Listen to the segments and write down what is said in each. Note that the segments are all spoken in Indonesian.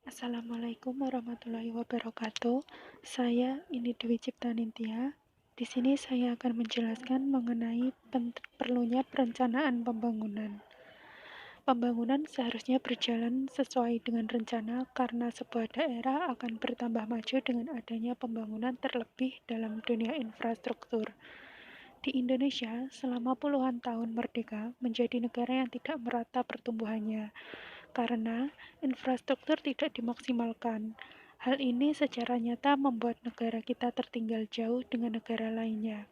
Assalamualaikum warahmatullahi wabarakatuh. Saya Ini Dewi Cipta Ningtyas. Di sini saya akan menjelaskan mengenai perlunya perencanaan pembangunan. Pembangunan seharusnya berjalan sesuai dengan rencana karena sebuah daerah akan bertambah maju dengan adanya pembangunan terlebih dalam dunia infrastruktur. Di Indonesia, selama puluhan tahun merdeka menjadi negara yang tidak merata pertumbuhannya karena infrastruktur tidak dimaksimalkan. Hal ini secara nyata membuat negara kita tertinggal jauh dengan negara lainnya.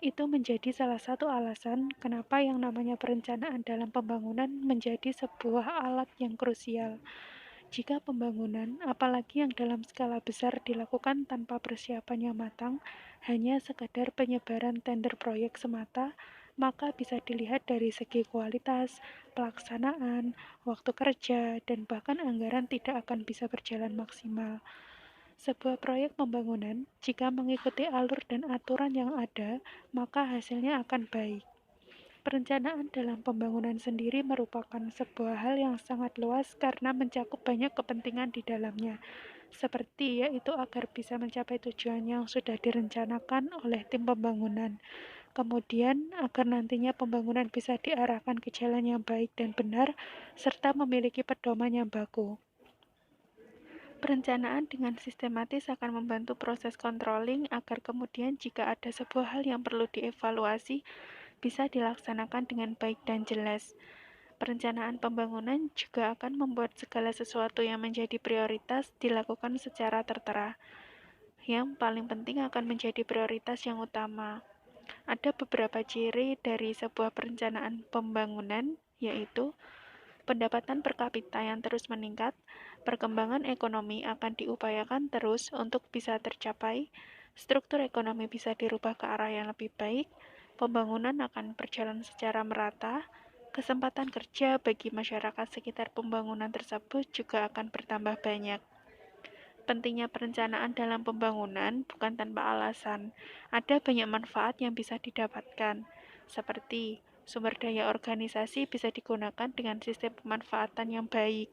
Itu menjadi salah satu alasan kenapa yang namanya perencanaan dalam pembangunan menjadi sebuah alat yang krusial. Jika pembangunan, apalagi yang dalam skala besar dilakukan tanpa persiapan yang matang, hanya sekadar penyebaran tender proyek semata, maka bisa dilihat dari segi kualitas, pelaksanaan, waktu kerja, dan bahkan anggaran tidak akan bisa berjalan maksimal. Sebuah proyek pembangunan, jika mengikuti alur dan aturan yang ada, maka hasilnya akan baik. Perencanaan dalam pembangunan sendiri merupakan sebuah hal yang sangat luas karena mencakup banyak kepentingan di dalamnya, seperti yaitu agar bisa mencapai tujuan yang sudah direncanakan oleh tim pembangunan. Kemudian, agar nantinya pembangunan bisa diarahkan ke jalan yang baik dan benar, serta memiliki pedoman yang baku. Perencanaan dengan sistematis akan membantu proses controlling agar kemudian jika ada sebuah hal yang perlu dievaluasi, bisa dilaksanakan dengan baik dan jelas. Perencanaan pembangunan juga akan membuat segala sesuatu yang menjadi prioritas dilakukan secara tertera. Yang paling penting akan menjadi prioritas yang utama. Ada beberapa ciri dari sebuah perencanaan pembangunan, yaitu pendapatan per kapita yang terus meningkat, perkembangan ekonomi akan diupayakan terus untuk bisa tercapai, struktur ekonomi bisa dirubah ke arah yang lebih baik, pembangunan akan berjalan secara merata, kesempatan kerja bagi masyarakat sekitar pembangunan tersebut juga akan bertambah banyak. Pentingnya perencanaan dalam pembangunan bukan tanpa alasan. Ada banyak manfaat yang bisa didapatkan, seperti sumber daya organisasi bisa digunakan dengan sistem pemanfaatan yang baik.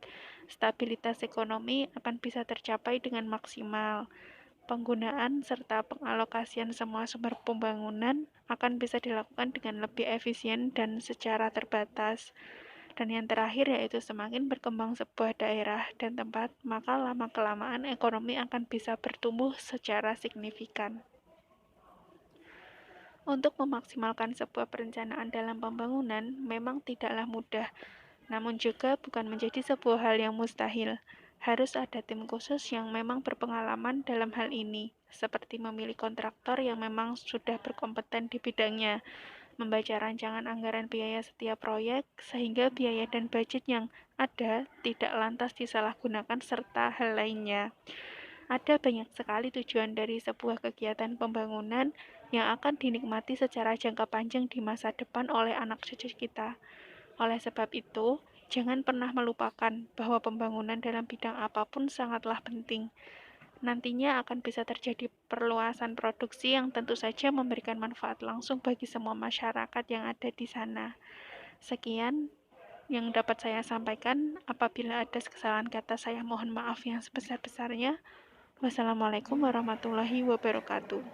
Stabilitas ekonomi akan bisa tercapai dengan maksimal. Penggunaan serta pengalokasian semua sumber pembangunan akan bisa dilakukan dengan lebih efisien dan secara terbatas. Dan yang terakhir yaitu semakin berkembang sebuah daerah dan tempat, maka lama-kelamaan ekonomi akan bisa bertumbuh secara signifikan. Untuk memaksimalkan sebuah perencanaan dalam pembangunan memang tidaklah mudah, namun juga bukan menjadi sebuah hal yang mustahil. Harus ada tim khusus yang memang berpengalaman dalam hal ini, seperti memilih kontraktor yang memang sudah berkompeten di bidangnya, membaca rancangan anggaran biaya setiap proyek, sehingga biaya dan budget yang ada tidak lantas disalahgunakan serta hal lainnya. Ada banyak sekali tujuan dari sebuah kegiatan pembangunan yang akan dinikmati secara jangka panjang di masa depan oleh anak cucu kita. Oleh sebab itu, jangan pernah melupakan bahwa pembangunan dalam bidang apapun sangatlah penting. Nantinya akan bisa terjadi perluasan produksi yang tentu saja memberikan manfaat langsung bagi semua masyarakat yang ada di sana. Sekian yang dapat saya sampaikan. Apabila ada kesalahan kata, saya mohon maaf yang sebesar-besarnya. Wassalamualaikum warahmatullahi wabarakatuh.